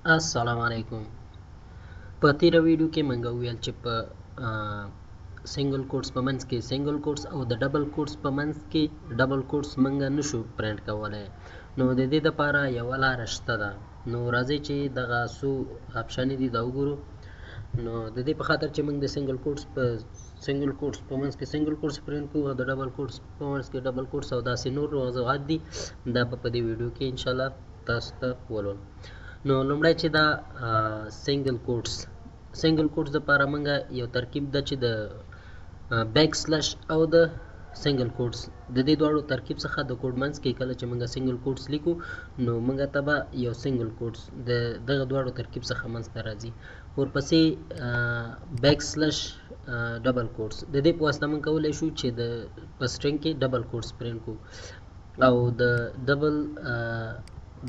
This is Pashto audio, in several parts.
السلام علیکم. په تیره ویډیو کې موږ ویل چې په سنگل کوټس په منځ کې سنگل کوټس او د ډبل کوټس په منځ کې ډبل کوټس موږ نشو پرنټ کولی. نو د دې دپاره یوه لاره شته ده. نو راځئ چې دغه څو آپشنې دي دا وګورو. نو د دې په خاطر چې موږ د سنگل کوټس په منځ کې سنگل کوټس پرنټ کوو او د ډبل کوټس په منځ کې ډبل کوټس او داسې نور موضوعات دي دا په دې ویډیو کې انشاءالله تاسو ته ولولو. نو لومړی چې دا سنگل کوټس دپاره موږ یو ترکیب ده چې د بیک سلش او د سنگل کوټس د دې دواړو ترکیب څخه د کوډ منځ کې کله چې موږ سنگل کوټس لیکو نو موږ ته به یو سنگل کوټس د دغه دواړو ترکیب څخه منځ ته راځي. ورپسې بیک سلش ډبل کوټس د دې په واسطه موږ کولی شو چې د په سټرنګ کې ډبل کوټس پرنټ کړو او د ډبل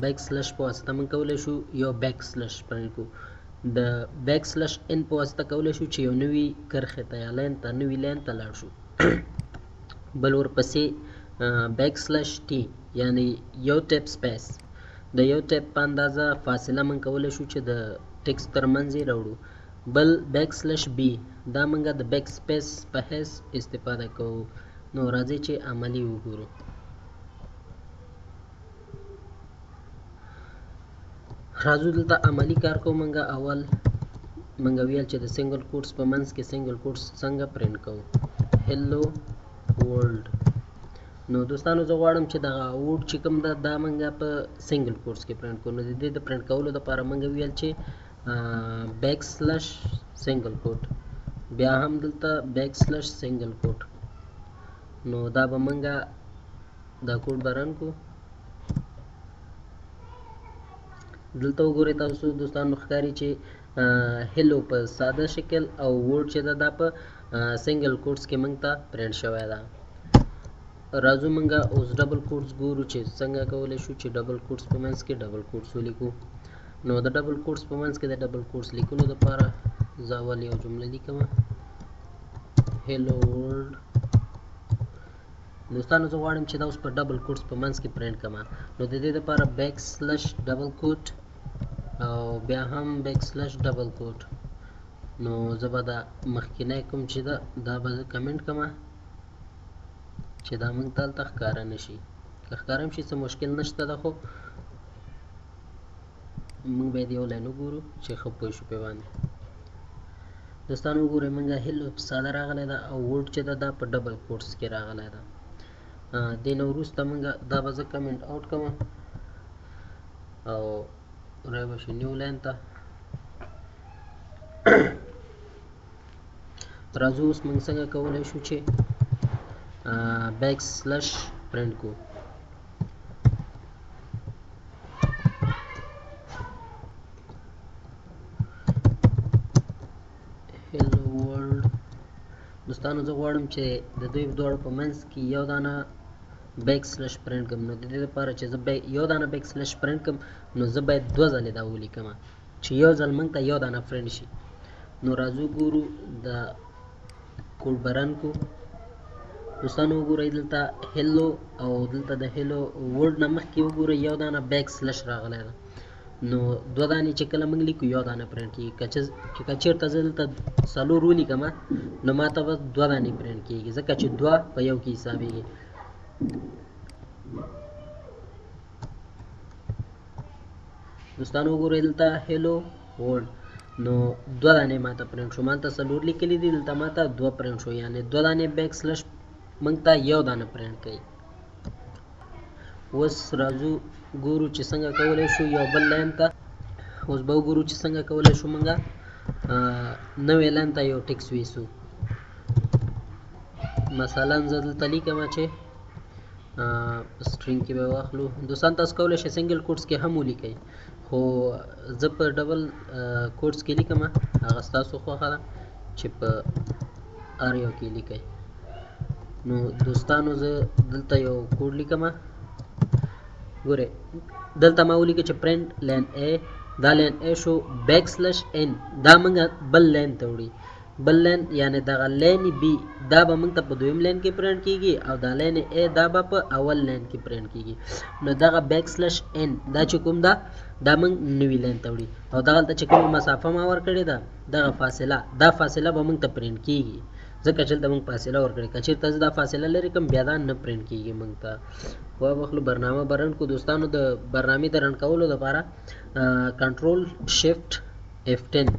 بیک سلش په واسطه موږ کولی شو یو بیک سلش پرنټ کړو. د بیک سلش ان په واسطه کولی شو چې یو نوي کرښې ته یا نوي لاین ته لاړ شو. بل ورپسې بیک سلش ټي یعنی یو ټیپ سپیس د یو ټیپ په اندازه فاصله موږ کولی شو چې د ټکس ترمنځ یې راوړو. بل بیک سلش بي دا موږ د بیک سپیس په حیث استفاده کوو. نو راځئ چې عملي وګورو. راځو دلته عملی کار کوو. موږ اول موږ ویل چې د سنگل کوټس په منځ کې سنگل کوټس څنګه پرنټ کوو. هلو ورلد. نو دوستانو زه غواړم چې دغه ورډ چې کوم ده دا موږ په سنگل کوټس کې پرنټ کوو. نو د دې د پرنټ کولو دپاره موږ ویل چې بیک سلش سنگل کوټ بیا هم دلته بیک سلش سنگل کوټ. نو دا به موږ دا کوډ به رن کړو. دلته وګورئ تاسو دوستانو ښکاري چې هلو په ساده شکل او ورډ چې ده دا په سنگل کوټس کې موږ ته پرنټ شوی ده. راځو موږ اوس ډبل کوټس ګورو چې څنګه کولی شو چې ډبل کوټس په منځ کې ډبل کوټس ولیکو. نو د ډبل کوټس په منځ کې د ډبل کوټس لیکلو دپاره زه اول یو جمله لیکم هلو ورلد. دوستانو زه غواړم چې دا اوس په ډبل کوټس په منځ کې پرنټ کړم. نو د دې دپاره بیک سلش ډبل کوټ او بیا هم بیک سلش ډبل کوټ. نو زه به دا مخکینی کوم چې ده دا به زه کمنټ کړم چې دا موږ ته هلته ښکاره نه شي. که ښکاره هم شي څه مشکل نشته ده خو موږ باید یو لاین وګورو چې ښه پوه شو پرې باندې. دوستانو وګورئ موږ هلو په ساده راغلی ده او ورډ چې ده دا په ډبل کوټس کې راغلی ده. دې نه وروسته موږ دا به زه کمنټ آوټ کړم او رای به شي نیو لاین ته. راځو اوس موږ څنګه کولی شو چې بیک سلش پرنټ کړو. هلو ورلد. دوستانو زه غواړم چې د دوی دواړو په منځ کې یو دانه بیک سلش پرنټ کړم. نو د دې لپاره چې زه یو دانه بیک سلش پرنټ کړم نو زه باید دوه ځلې دا ولیکم چې یو ځل موږ ته یو دانه پرنټ شي. نو راځو ګورو د کوډ به رن کړو. دوستانو وګورئ دلته هلو او دلته د هلو ورډ نه مخکې وګورئ یو دانه بیک سلش راغلی ده. نو دوه دانې چې کله موږ لیکو یو دانه پرنټ کېږي. که چېرته زه دلته څلور ولیکم نو ما ته به دوه دانې پرنټ کېږي ځکه چې دوه په یو کې حسابېږي. دوستانو وګورئ دلته هلو ورلد نو دوه دانې ما ته پرنټ شو. ما ته څلور لیکلي دي دلته ما ته دوه پرنټ شو یعنې دوه دانې بیک سلش موږ ته یو دانه پرنټ کوي. اوس راځو ګورو چې څنګه کولی شو یو بل لاین ته اوس به وګورو چې څنګه کولی شو موږ نوې لاین ته یو ټکس ویسو. مثلا زه دلته لیکم چې سټرینګ کې به واخلو. دوستان تاسو کولی شئ سنګل کوټس کې هم ولیکئ خو زه په ډبل کوټس کې لیکم هغه ستاسو خوښه ده چې په هر یو کې لیکئ. نو دوستانو زه دلته یو کوډ لیکم. ګورئ دلته ما ولیکه چې پرنټ لاین ا دا لاین ا شو بیک سلش ان دا موږ بل لاین ته وړي. بل لین یعنی دغه لین بی دا به موږ ته په دویم لین کې پرنټ کیږي او دا لین ا دا به په اول لین کې پرنټ کیږي. نو دغه بیک سلش ان دا چې کوم دا موږ نوی لین ته وړي او دغلته چې کومه مسافه ما ورکړې ده دغه فاصله به موږ ته پرنټ کیږي ځکه چې دلته موږ فاصله ورکړې که چېرته زه دا فاصله لرې کړم بیا دا نه پرنټ کیږي موږ ته. وبخلو برنامه به رن کړو دوستانو. د برنامې د رن کولو لپاره کنټرول شفټ F10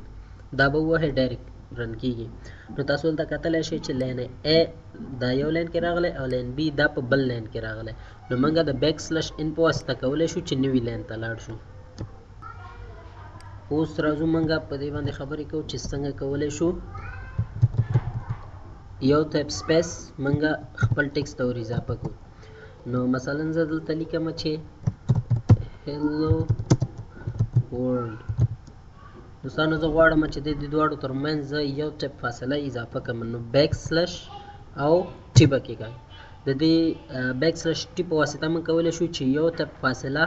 دا به ووهئ ډایرکټ رن کیږي. نو تاسو دلته کتلی شئ چې لین A دا یو لین کې راغلی او لین B دا په بل لین کې راغلی. نو موږ د بیک سلش ان په واسطه کولی شو چې نوي لین ته لاړ شو. اوس راځو موږ په دې باندې خبرې کوو چې څنګه کولی شو یو ټیپ سپیس موږ خپل ټیکسټ ته ور اضافه کړو. نو مثلا زه دلته لیکم چې هلو ورلډ. دوستانو زه غواړم چې د دې دواړو ترمنځ زه یو ټیپ فاصله اضافه کړم. نو بیک سلش او ټي به کېږي. د دې بیک سلش ټي په واسطه موږ کولی شو چې یو ټیپ فاصله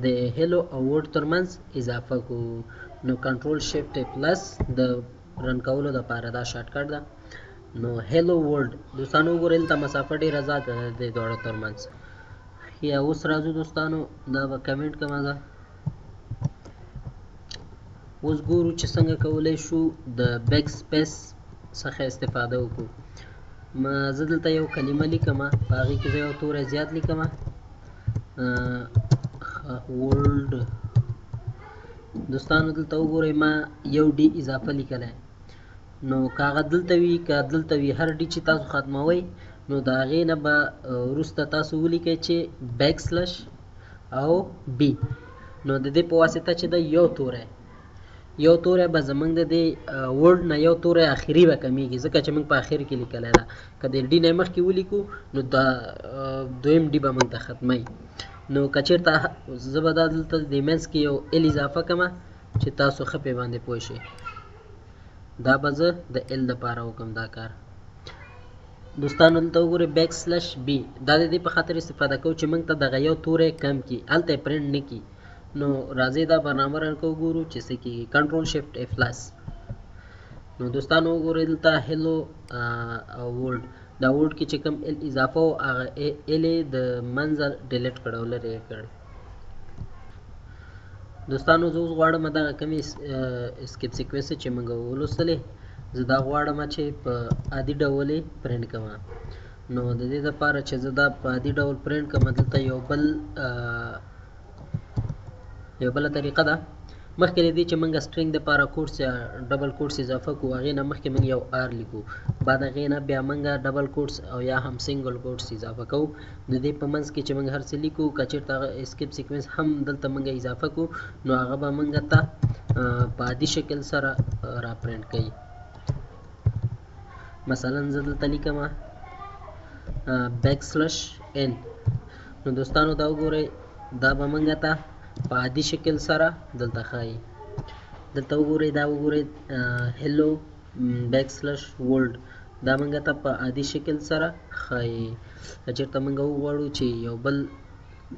د هلو او ورډ ترمنځ اضافه کړو. نو کنټرول شفټ پلس د رن کولو دپاره دا شارټکټ ده. نو هلو ورلډ دوستانو وګورئ دلته مسافه ډېره زیاته ده د دواړو ترمنځ. یا اوس راځو دوستانو دا به کمنټ کومه ده. اوس ګورو چې څنګه کولی شو د بیک سپیس څخه استفاده وکړو. زه دلته یو کلمه لیکم په هغې کې زه یو توری زیات لیکم ورلډ. دوستانو دلته وګورئ ما یو ډي اضافه لیکلی. نو که هغه دلته وي که دلته وي هر ډي چې تاسو ختموئ نو د هغې نه به وروسته تاسو ولیکئ چې بیک سلش او بي. نو د دې په واسطه چې د یو توری به زمونږ د دې ورډ نه یو توری اخري به کمیږي ځکه چې موږ په اخر کې لیکلی ده. که د ډي نه مخکې ولیکو نو دا دویم ډي به موږ ته ختموي. نو که چېرته زه به دا دلته د منځ کې یو ال اضافه کړم چې تاسو ښه پرې باندې پوه شئ. دا به زه د ال دپاره وکړم دا کار. دوستانو دلته وګورئ بیک سلش بي دا د دې په خاطر استفاده کوو چې موږ ته دغه یو توری کم کړي هلته یې پرنټ نه کړي. نو راځئ دا برنامه رن کوو ګورو چې څه کېږي. کنټرول شفټ اف پلس. نو دوستانو وګورئ دلته هلو او ورلډ دا ورډ کې چې کوم ال اضافه و هغه ال یې د منځه ډیلیټ کړ او لرې یې کړ. دوستانو زه اوس غواړم دغه کومې اسکیپ سیکوینس چې موږ ولوستلې زه دا غواړم چې په عادي ډول یې پرنټ کړم. نو د دې دپاره چې زه دا په عادي ډول پرنټ کړم دلته یو بله طریقه ده. مخکې د دې چې موږ سټرینګ دپاره کوټس یا ډبل کوټس اضافه کړو هغې نه مخکې موږ یو آر لیکو. بعد هغې نه بیا موږ ډبل کوټس او یا هم سنګل کوټس اضافه کوو. د دې په منځ کې چې موږ هر څه لیکو که چېرته هغه اسکیپ سیکوینس هم دلته موږ اضافه کړو نو هغه به موږ ته په عادي شکل سره را پرنټ کوي. مثلا زه دلته لیکم بیک سلش ان. نو دوستانو دا وګورئ دا به موږ ته په عادي شکل سره دلته ښایي. دلته وګورئ دا وګورئ هلو بیک سلش ورلډ دا موږ ته په عادي شکل سره ښایي. که چېرته موږ وغواړو چې یو بل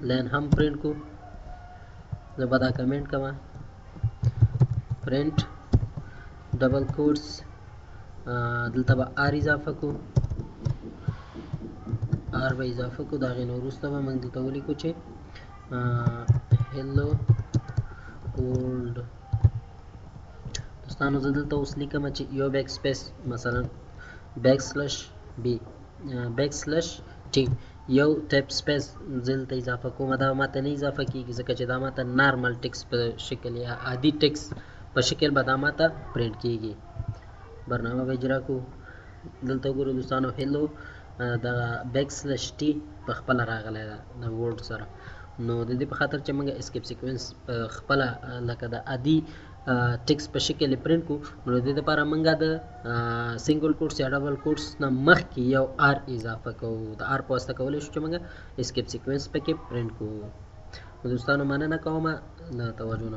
لین هم پرنټ کړو زه به دا کمنټ کوم پرنټ ډبل کوټس دلته به آر اضافه کړو آر به اضافه کړو د هغې نه وروسته به موږ دلته ولیکو چې هلو ورلډ. دوستانو زه دلته اوس لیکم چې یو بیک سپیس مثلا بیک سلش بي بیک سلش ټي یو ټیپ سپیس زه دلته اضافه کوم. دا ماته نه اضافه کېږي ځکه چې دا ماته نارمل ټیکس په شکل یا عادي ټیکس په شکل به دا ماته پرنټ کېږي. برنامه به اجرا کړو. دلته وګورئ دوستانو هلو دغه بیک سلش ټي په خپله راغلی ده د ورډ سره. نو د دې په خاطر چې موږ اسکیپ سیکوینس خپله لکه د عادي ټیکس په شکل یې پرنټ کړو نو د دې دپاره موږ د سنګل کوټس یا ډبل کوټس نه مخکې یو آر اضافه کوو. د آر په واسطه کولی شو چې موږ اسکیپ سیکوینس پکې پرنټ کړو. نو دوستانو مننه کوم له توجه نه.